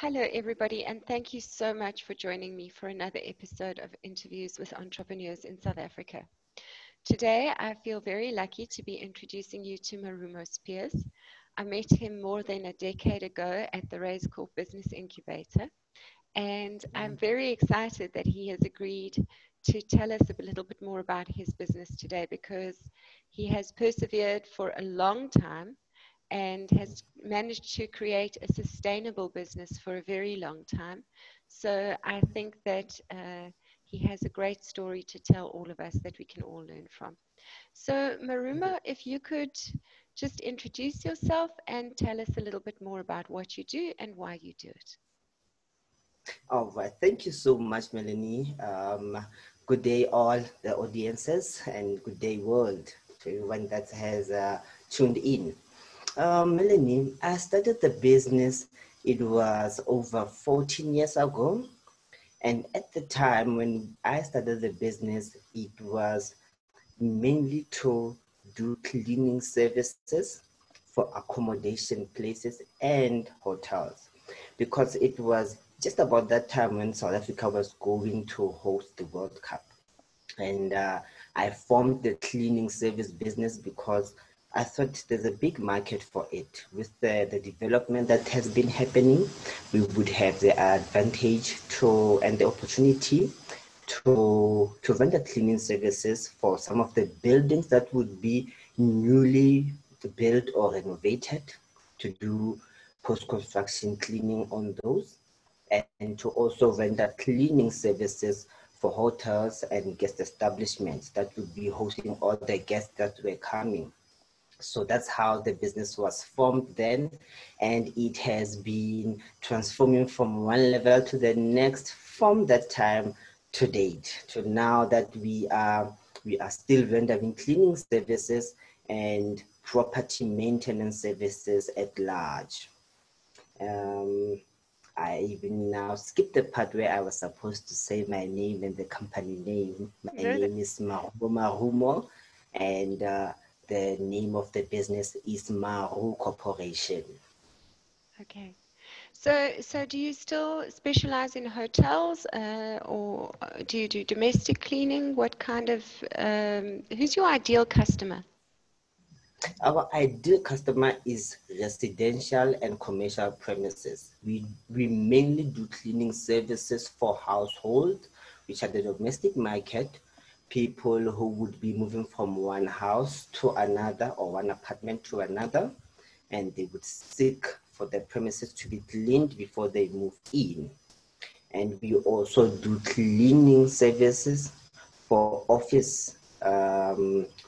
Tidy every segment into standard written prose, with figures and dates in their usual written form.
Hello, everybody, and thank you so much for joining me for another episode of Interviews with Entrepreneurs in South Africa. Today, I feel very lucky to be introducing you to Marumo Spears. I met him more than a decade ago at the Raise Corp Business Incubator, and I'm very excited that he has agreed to tell us a little bit more about his business today because he has persevered for a long time and has managed to create a sustainable business for a very long time. So I think that he has a great story to tell all of us that we can all learn from. So Marumo, if you could just introduce yourself and tell us a little bit more about what you do and why you do it. All right, thank you so much, Melanie. Good day, all the audiences, and good day, world, to everyone that has tuned in. Melanie, I started the business, it was over 14 years ago. And at the time when I started the business, it was mainly to do cleaning services for accommodation places and hotels, because it was just about that time when South Africa was going to host the World Cup. And I formed the cleaning service business because I thought there's a big market for it. With the development that has been happening, we would have the advantage and the opportunity to render cleaning services for some of the buildings that would be newly built or renovated, to do post-construction cleaning on those, and to also render cleaning services for hotels and guest establishments that would be hosting all the guests that were coming. So that's how the business was formed then, and it has been transforming from one level to the next from that time to date, to now that we are still rendering cleaning services and property maintenance services at large. I even now skipped the part where I was supposed to say my name and the company name. My name is Marumo, and the name of the business is Maru Corporation. Okay. So do you still specialize in hotels or do you do domestic cleaning? What kind of, who's your ideal customer? Our ideal customer is residential and commercial premises. We mainly do cleaning services for household, which are the domestic market, people who would be moving from one house to another or one apartment to another, and they would seek for the premises to be cleaned before they move in. And we also do cleaning services for office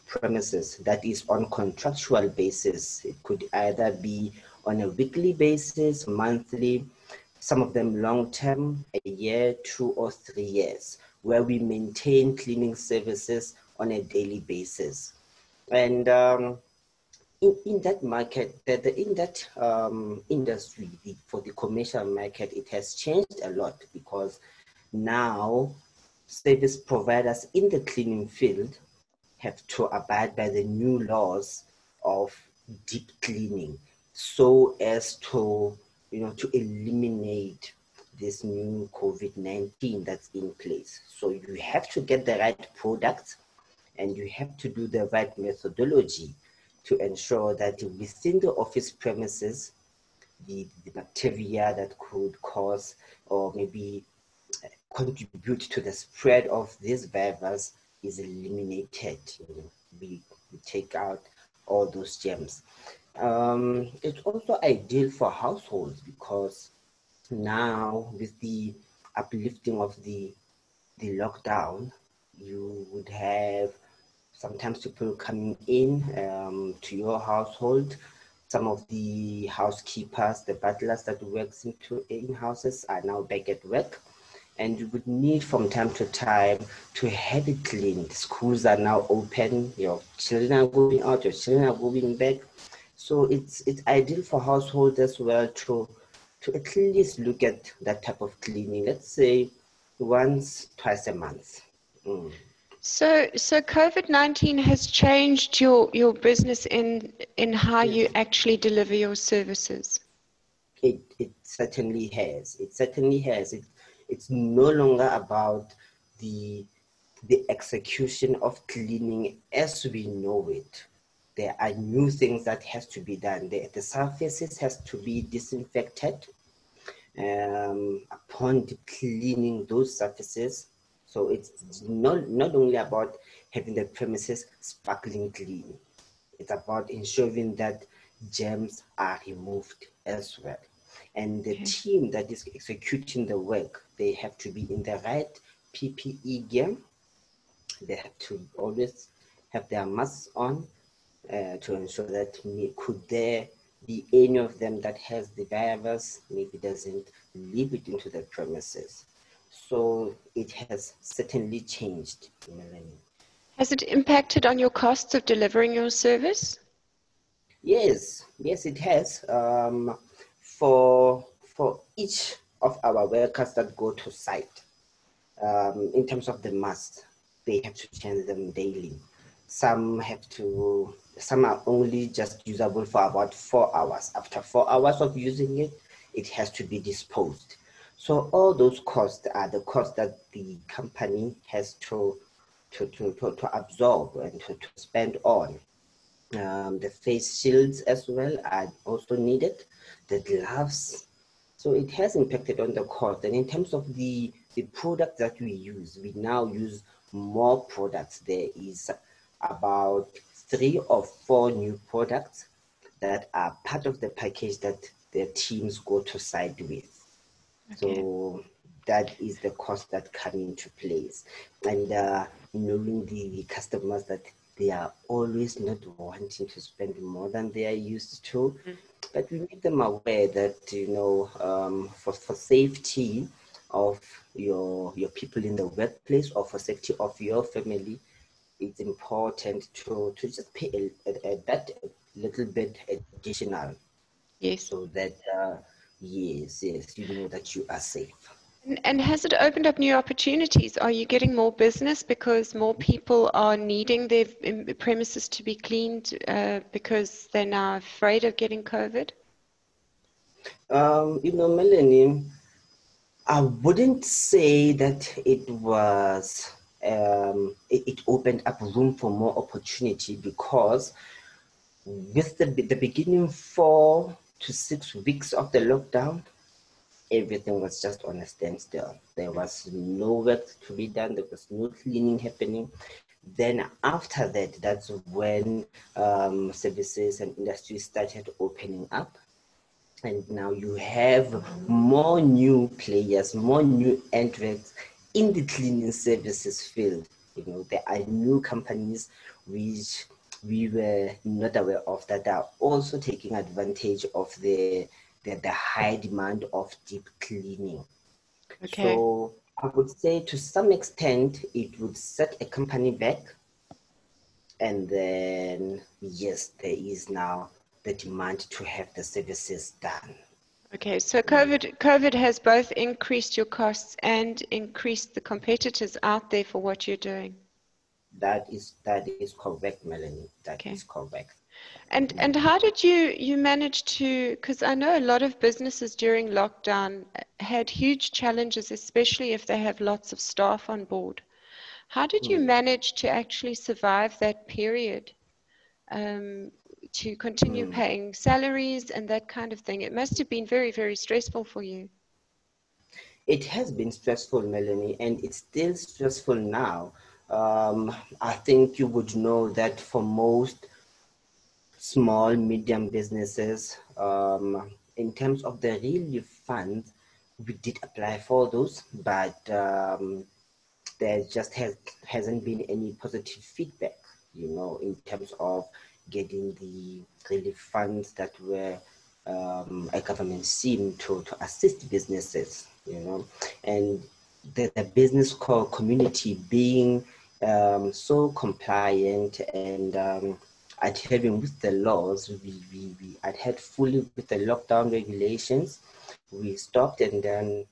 premises, that is on contractual basis. It could either be on a weekly basis, monthly, some of them long-term, a year, 2 or 3 years, where we maintain cleaning services on a daily basis. And in that market, in that industry, for the commercial market, it has changed a lot, because now service providers in the cleaning field have to abide by the new laws of deep cleaning, so as to eliminate this new COVID-19 that's in place. So you have to get the right products, and you have to do the right methodology to ensure that within the office premises, the bacteria that could cause or maybe contribute to the spread of this virus is eliminated. We take out all those germs. It's also ideal for households, because now with the uplifting of the lockdown, you would have sometimes people coming in to your household. Some of the housekeepers, the butlers that works in houses are now back at work, and you would need from time to time to have it cleaned. Schools are now open, your children are going out, your children are going back. So it's ideal for households as well to at least look at that type of cleaning, let's say once, twice a month. So COVID-19 has changed your business in how you actually deliver your services. It certainly has. It certainly has. It's no longer about the execution of cleaning as we know it. There are new things that has to be done. The surfaces has to be disinfected upon cleaning those surfaces. So it's not only about having the premises sparkling clean. It's about ensuring that germs are removed as well. And the team that is executing the work, they have to be in the right PPE gear. They have to always have their masks on to ensure that could there be any of them that has the virus, maybe doesn't leave it into the premises. So it has certainly changed, Melanie. Has it impacted on your costs of delivering your service? Yes, it has. For each of our workers that go to site, in terms of the masks, they have to change them daily. Some are only just usable for about 4 hours. After 4 hours of using it, it has to be disposed. So all those costs are the costs that the company has to absorb and to spend on. The face shields as well are also needed, the gloves. So it has impacted on the cost. And in terms of the product that we use, we now use more products. There is about 3 or 4 new products that are part of the package that the teams go to site with. Okay. So that is the cost that come into place. And knowing the customers that they are always not wanting to spend more than they are used to. But we make them aware that, for safety of your people in the workplace or for safety of your family, it's important to just pay that little bit additional. Yes. So that, yes, you know that you are safe. And has it opened up new opportunities? Are you getting more business because more people are needing their premises to be cleaned because they're now afraid of getting COVID? Melanie, I wouldn't say that it was, it opened up room for more opportunity, because with the beginning 4 to 6 weeks of the lockdown, everything was just on a standstill. There was no work to be done. There was no cleaning happening. Then after that, that's when services and industries started opening up. And now you have more new players, more new entrants in the cleaning services field. There are new companies which we were not aware of that are also taking advantage of the high demand of deep cleaning. Okay. So I would say to some extent it would set a company back. And then, yes, there is now the demand to have the services done. Okay, so COVID has both increased your costs and increased the competitors out there for what you're doing. That is correct, Melanie. That is correct. And how did you manage to, because I know a lot of businesses during lockdown had huge challenges, especially if they have lots of staff on board. How did you manage to actually survive that period, to continue paying salaries and that kind of thing? It must have been very, very stressful for you. It has been stressful, Melanie, and it's still stressful now. I think you would know that for most small, medium businesses, in terms of the relief funds, we did apply for those, but there just hasn't been any positive feedback, in terms of getting the relief funds that were a government scheme to assist businesses, and the business community being so compliant and adhering with the laws. We adhered fully with the lockdown regulations. We stopped, and then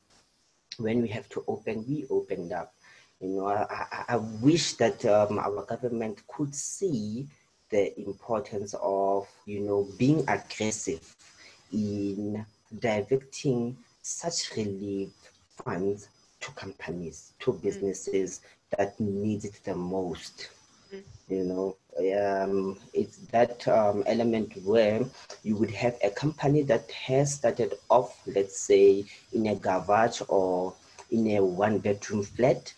when we have to open, we opened up. I wish that our government could see the importance of, being aggressive in directing such relief funds to companies, to businesses that need it the most. You know, it's that element where you would have a company that has started off, let's say, in a garage or in a one-bedroom flat,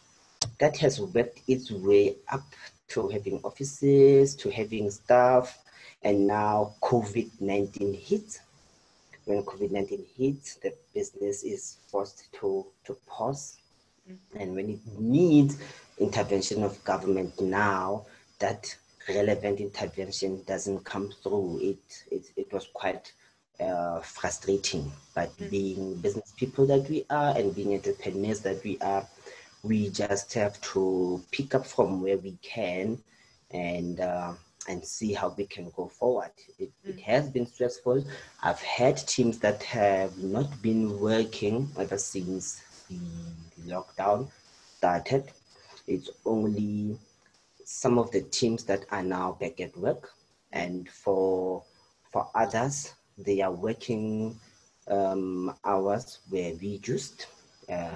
that has worked its way up to having offices, to having staff, and now COVID-19 hits. When COVID-19 hits, the business is forced to pause. And when it needs intervention of government now, that relevant intervention doesn't come through. It was quite frustrating. But being business people that we are and being entrepreneurs that we are, we just have to pick up from where we can and see how we can go forward. It has been stressful. I've had teams that have not been working ever since the lockdown started. It's only some of the teams that are now back at work, and for others, they are working hours were reduced,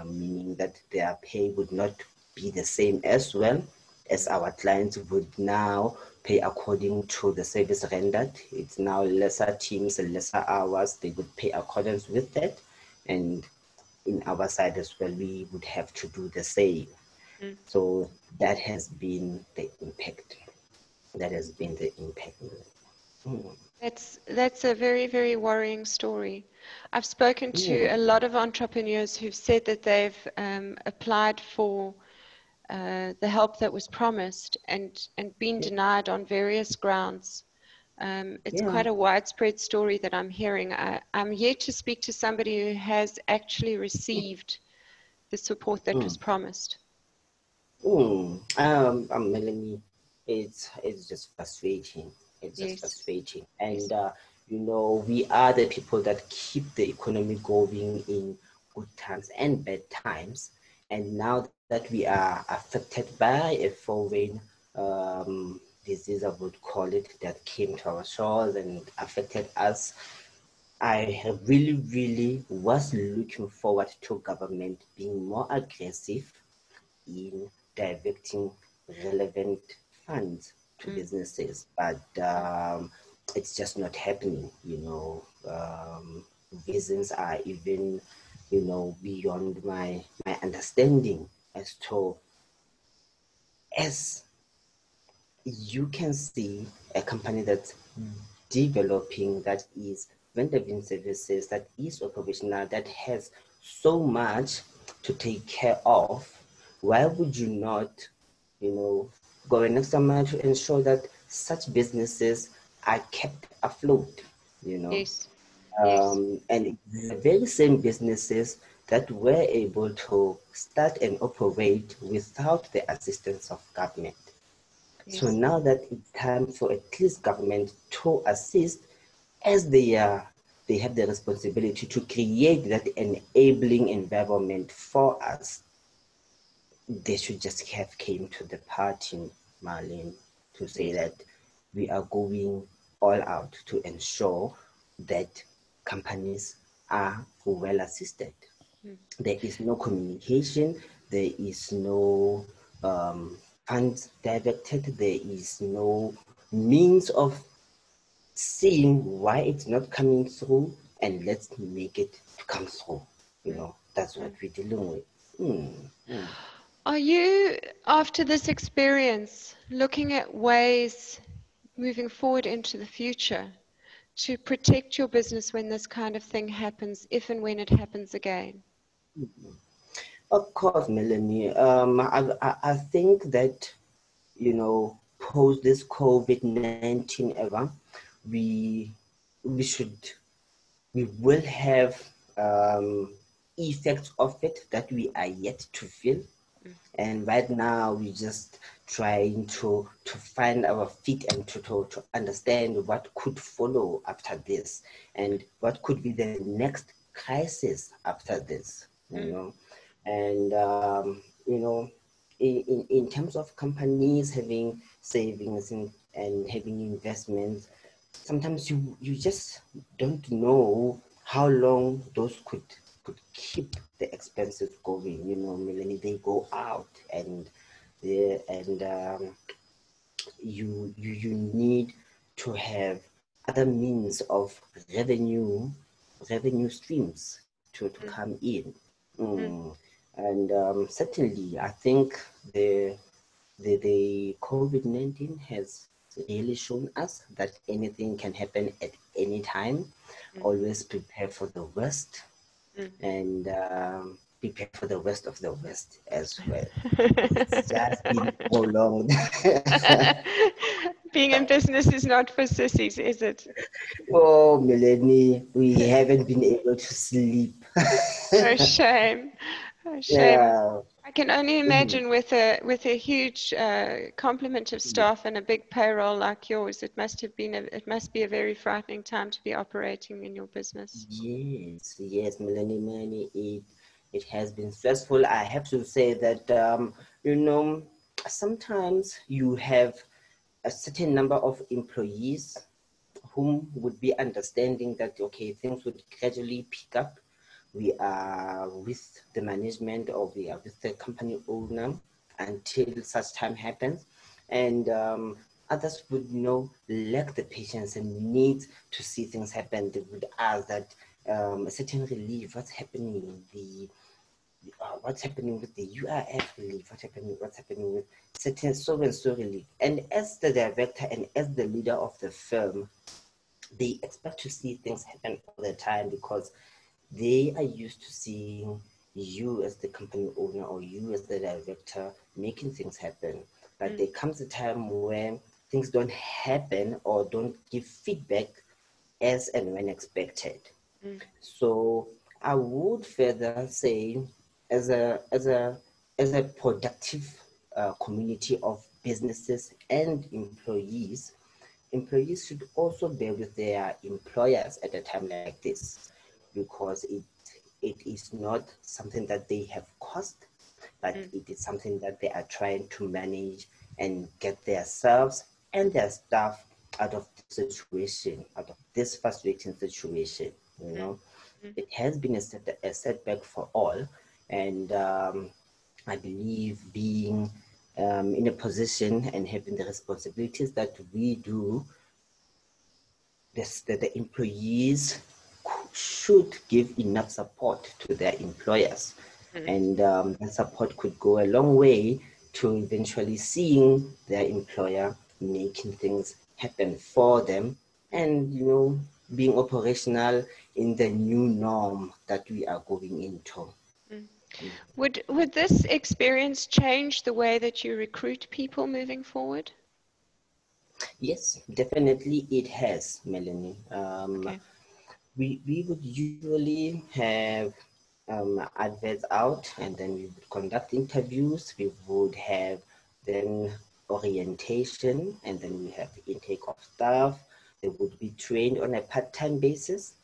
meaning that their pay would not be the same as well as our clients would now pay according to the service rendered. It's now lesser teams and lesser hours. They would pay accordance with that. And in our side as well, we would have to do the same. So that has been the impact. That has been the impact. That's a very, very worrying story. I've spoken to a lot of entrepreneurs who've said that they've applied for the help that was promised and been denied on various grounds. It's quite a widespread story that I'm hearing. I'm yet to speak to somebody who has actually received the support that was promised. Melanie, it's just frustrating. It's just frustrating. And, you know, we are the people that keep the economy going in good times and bad times. And now that we are affected by a foreign disease, I would call it, that came to our shores and affected us, I really, really was looking forward to government being more aggressive in directing relevant funds to businesses, but it's just not happening. You know, reasons are even, you know, beyond my understanding as to, as you can see, a company that's developing, that is rendering services, that is operational, that has so much to take care of. Why would you not, you know, go an extra mile to ensure that such businesses are kept afloat, you know? And the very same businesses that were able to start and operate without the assistance of government. So now that it's time for at least government to assist, as they have the responsibility to create that enabling environment for us, they should just have came to the party, Marlene, to say that we are going all out to ensure that companies are well assisted. There is no communication, there is no funds directed, there is no means of seeing why it's not coming through, and let's make it come through. You know, that's what we're dealing with. Are you, after this experience, looking at ways moving forward into the future to protect your business when this kind of thing happens, if and when it happens again? Of course, Melanie. I think that, you know, post this COVID-19 era, we will have effects of it that we are yet to feel. And right now we're just trying to find our feet and to understand what could follow after this and what could be the next crisis after this, you know. And you know, in terms of companies having savings and having investments, sometimes you just don't know how long those could keep the expenses going. You know, Melanie, they go out and you need to have other means of revenue streams to come in. And certainly, I think the COVID-19 has really shown us that anything can happen at any time. Always prepare for the worst and prepare for the worst of the worst as well. It's just been prolonged. Being in business is not for sissies, is it? Oh, Melanie, we haven't been able to sleep. Oh, shame. Oh, shame. Yeah. I can only imagine with a huge complement of staff and a big payroll like yours, it must be a very frightening time to be operating in your business. Yes, Melanie, it has been stressful. I have to say that you know, sometimes you have a certain number of employees whom would be understanding that okay, things would gradually pick up. We are with the management or we are with the company owner until such time happens. And others would lack the patience and need to see things happen. They would ask that a certain relief, what's happening, what's happening with the UIF relief, what's happening with certain so and so relief. And as the director and as the leader of the firm, they expect to see things happen all the time because they are used to seeing you as the company owner or you as the director making things happen. But there comes a time when things don't happen or don't give feedback as and when expected. So I would further say, as a productive community of businesses and employees should also bear with their employers at a time like this, because it is not something that they have caused, but it is something that they are trying to manage and get themselves and their staff out of the situation, out of this frustrating situation. It has been a setback for all, and I believe being in a position and having the responsibilities that we do, the employees should give enough support to their employers. And that support could go a long way to eventually seeing their employer making things happen for them and, being operational in the new norm that we are going into. Would this experience change the way that you recruit people moving forward? Yes, definitely it has, Melanie. Okay. We would usually have adverts out, and then we would conduct interviews. We would have then orientation, and then we have intake of staff. They would be trained on a part-time basis,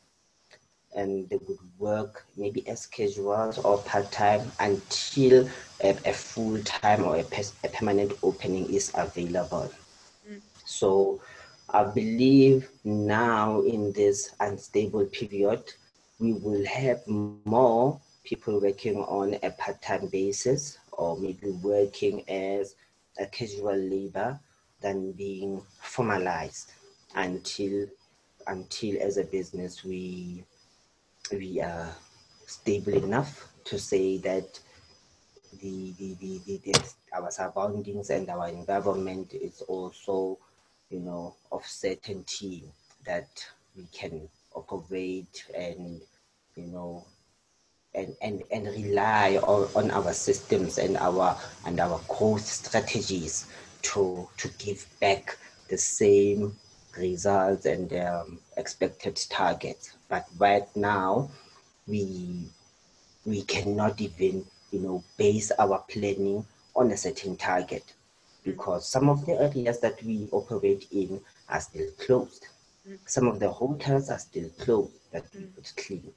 and they would work maybe as casuals or part-time until a full-time or a permanent opening is available. So I believe now in this unstable period, we will have more people working on a part-time basis or maybe working as a casual labor than being formalized until as a business we are stable enough to say that our surroundings and our environment is also, of certainty that we can operate and, and rely on our systems and our growth strategies to give back the same results and expected targets. But right now, we cannot even, base our planning on a certain target because some of the areas that we operate in are still closed. Some of the hotels are still closed that we would clean.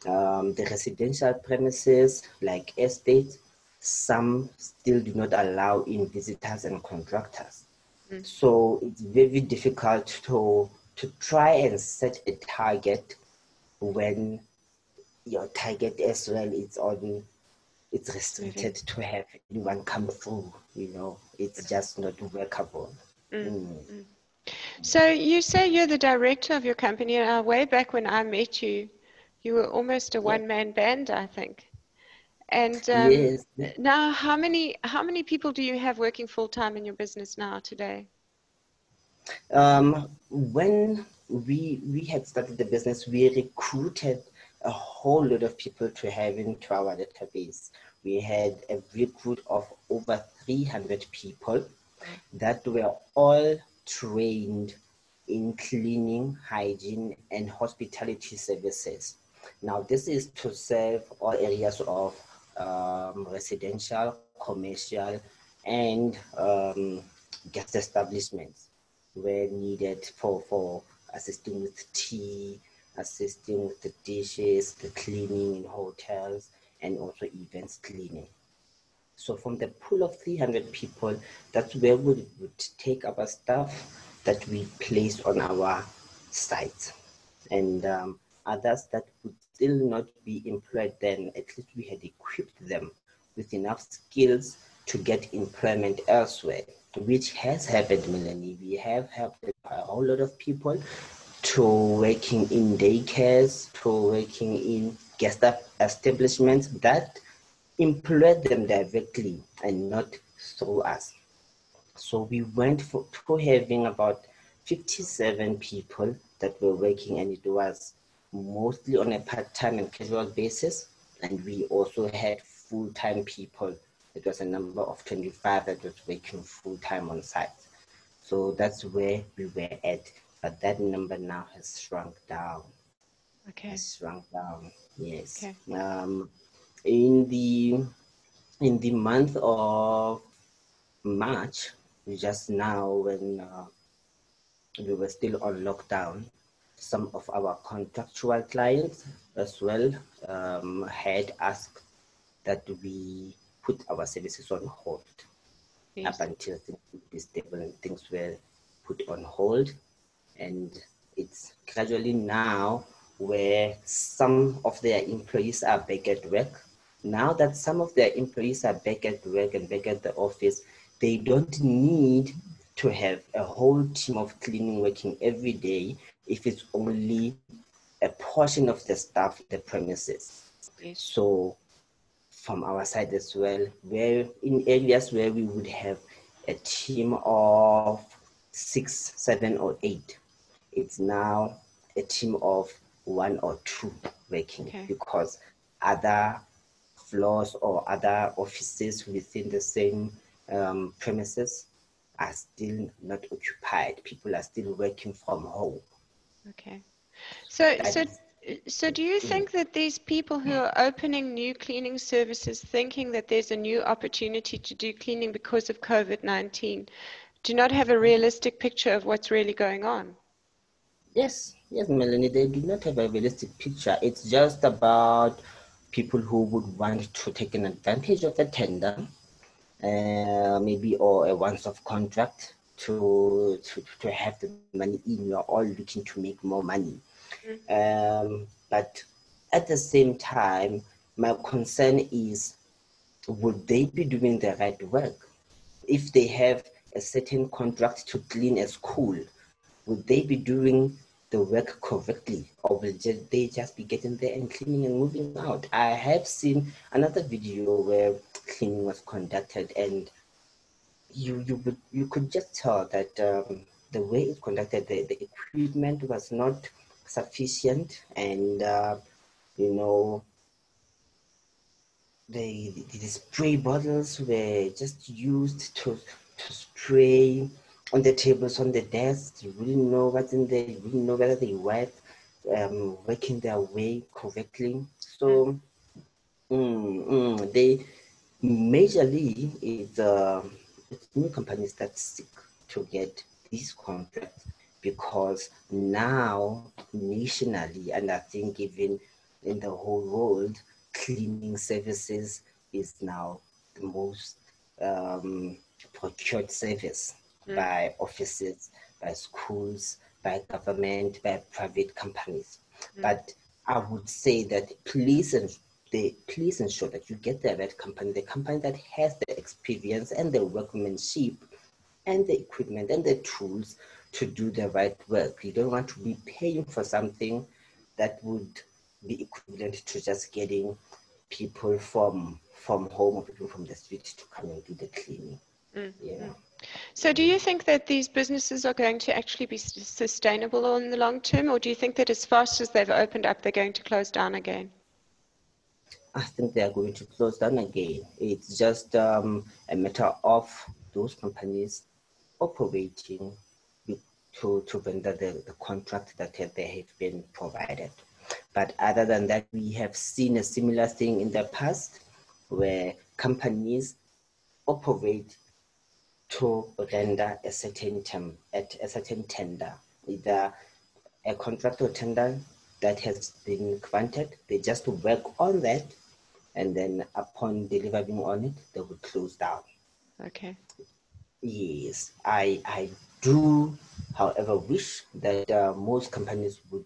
The residential premises like estates, some still do not allow in visitors and contractors. So it's very difficult to try and set a target when your target as well it's restricted to have anyone come through, it's just not workable. So you say you're the director of your company, and way back when I met you, you were almost a Yeah. one-man band, I think. And Yes. now, how many people do you have working full-time in your business now today? When we had started the business, we recruited a whole lot of people to have into our database. We had a recruit of over 300 people that were all trained in cleaning, hygiene, and hospitality services. Now, this is to serve all areas of residential, commercial, and guest establishments where needed for assisting with tea, assisting with the dishes, the cleaning in hotels, and also events cleaning. So from the pool of 300 people, that's where we would take our stuff that we place on our site. And others that would still not be employed then, at least we had equipped them with enough skills to get employment elsewhere, which has happened, Melanie. We have helped a whole lot of people to working in daycares, to working in guest establishments that employ them directly and not through us. So we went to having about 57 people that were working, and it was mostly on a part-time and casual basis. And we also had full-time people. It was a number of 25 that was working full-time on site. So that's where we were at. But that number now has shrunk down. Okay. Has shrunk down, yes. Okay. In the month of March, just now when we were still on lockdown, some of our contractual clients as well had asked that we put our services on hold. Yes. Up until things would be stable and things were put on hold. And it's gradually now where some of their employees are back at work. Now that some of their employees are back at work and back at the office, they don't need to have a whole team of cleaning working every day if it's only a portion of the staff in the premises. Yes. So from our side as well, where in areas where we would have a team of 6, 7, or 8, it's now a team of 1 or 2 working. Okay. Because other floors or other offices within the same premises are still not occupied. People are still working from home. Okay. So do you think that these people who are opening new cleaning services thinking that there's a new opportunity to do cleaning because of COVID-19 do not have a realistic picture of what's really going on? Yes, Melanie, they do not have a realistic picture. It's just about people who would want to take an advantage of the tender, maybe, or a once-off contract to have the money in. You're all looking to make more money. But at the same time, my concern is, would they be doing the right work? If they have a certain contract to clean a school, would they be doing the work correctly, or will they just be getting there and cleaning and moving out? I have seen another video where cleaning was conducted, and you could just tell that the way it's conducted, the equipment was not sufficient, and the spray bottles were just used to spray on the tables, on the desks. You wouldn't know what's in there. You wouldn't know whether they were working their way correctly. So they majorly it's new companies that seek to get these contracts, because now nationally, and I think even in the whole world, cleaning services is now the most procured service by offices, by schools, by government, by private companies. But I would say that please ensure that you get the right company, the company that has the experience and the workmanship and the equipment and the tools to do the right work. You don't want to be paying for something that would be equivalent to just getting people from home or people from the street to come and do the cleaning. Yeah. So do you think that these businesses are going to actually be sustainable in the long term, or do you think that as fast as they've opened up, they're going to close down again? I think they are going to close down again. It's just a matter of those companies operating to render the contract that they have been provided. But other than that, we have seen a similar thing in the past where companies operate to render a certain term at a certain tender, either a contract or tender that has been granted. They just work on that, and then upon delivering on it, they will close down. Okay. Yes, I do, however, wish that most companies would,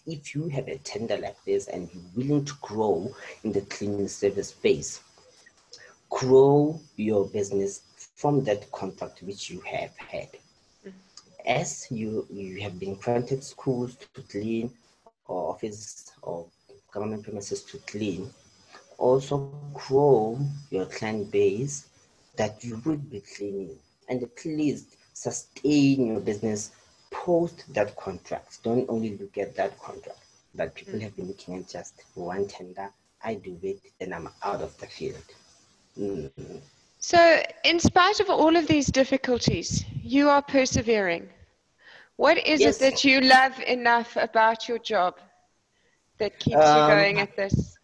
if you have a tender like this and you're willing to grow in the cleaning service space, grow your business from that contract which you have had. As you have been granted schools to clean, or office or government premises to clean, also grow your client base that you would be cleaning, and at least sustain your business post that contract. Don't only look at that contract, but people have been looking at just one tender. I do it, then I'm out of the field. So in spite of all of these difficulties, you are persevering. What is it Yes. that you love enough about your job that keeps you Um, going at this?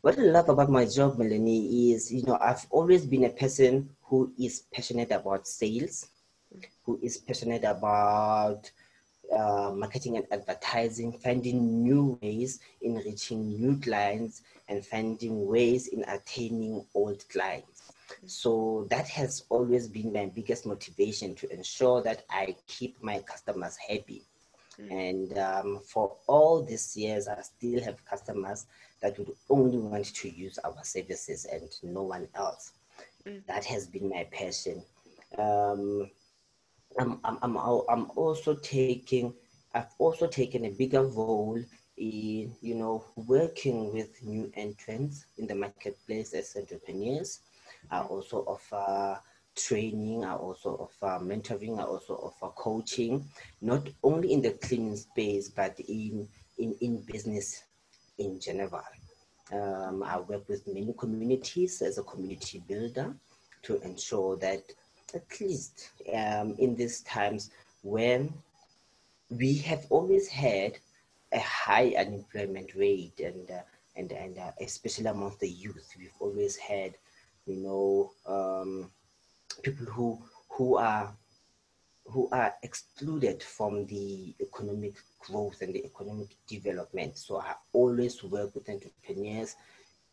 what I love about my job, Melanie, is, I've always been a person who is passionate about sales, who is passionate about marketing and advertising, finding new ways in reaching new clients and finding ways in attaining old clients. So that has always been my biggest motivation, to ensure that I keep my customers happy. And for all these years, I still have customers that would only want to use our services and no one else. That has been my passion. I'm also taking, I've also taken a bigger role in, working with new entrants in the marketplace as entrepreneurs. I also offer training, I also offer mentoring, I also offer coaching, not only in the cleaning space, but in business in general. I work with many communities as a community builder to ensure that at least in these times when we have always had a high unemployment rate, and especially amongst the youth, we've always had, people who are excluded from the economic growth and the economic development. So I always work with entrepreneurs,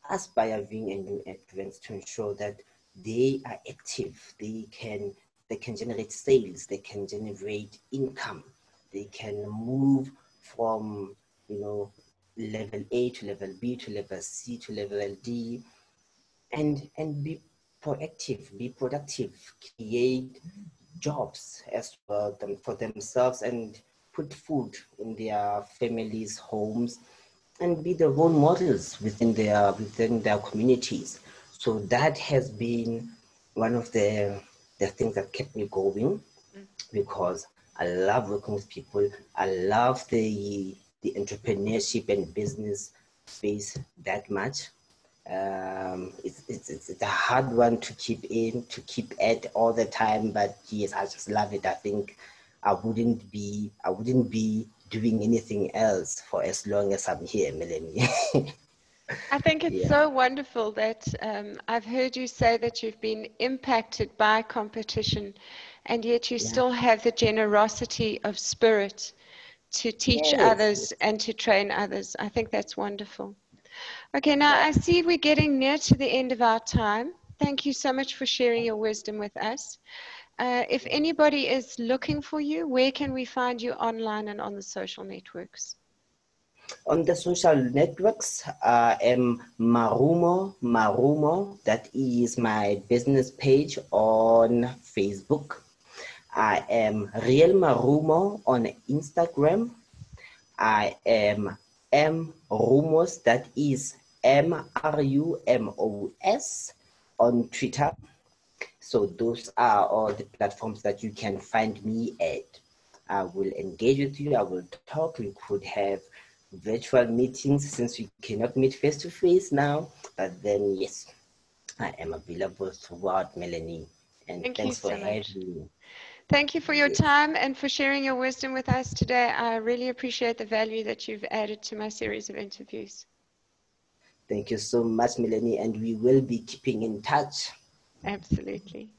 aspiring and new entrants, to ensure that they are active, they can generate sales, they can generate income, they can move from level A to level B to level C to level D, and be proactive, be productive, create jobs as well for themselves, and put food in their families' homes, and be the role models within their communities. So that has been one of the things that kept me going, because I love working with people. I love the entrepreneurship and business space that much. It's a hard one to keep at all the time, but yes, I just love it. I think I wouldn't be doing anything else for as long as I'm here, Melanie. I think it's Yeah. so wonderful that I've heard you say that you've been impacted by competition, and yet you Yeah. still have the generosity of spirit to teach Yes. others and to train others. I think that's wonderful. Okay, now I That, see we're getting near to the end of our time. Thank you so much for sharing your wisdom with us. If anybody is looking for you, where can we find you online and on the social networks? On the social networks, I am Marumo. That is my business page on Facebook. I am Real Marumo on Instagram. I am M Rumos, that is MRUMOS on Twitter. So those are all the platforms that you can find me at. I will engage with you. I will talk. We could have virtual meetings since we cannot meet face to face now. But then, yes, I am available throughout, Melanie. And Thank you thanks for so having much. me. Thank you for your Yes. time and for sharing your wisdom with us today. I really appreciate the value that you've added to my series of interviews. Thank you so much, Melanie. And we will be keeping in touch. Absolutely.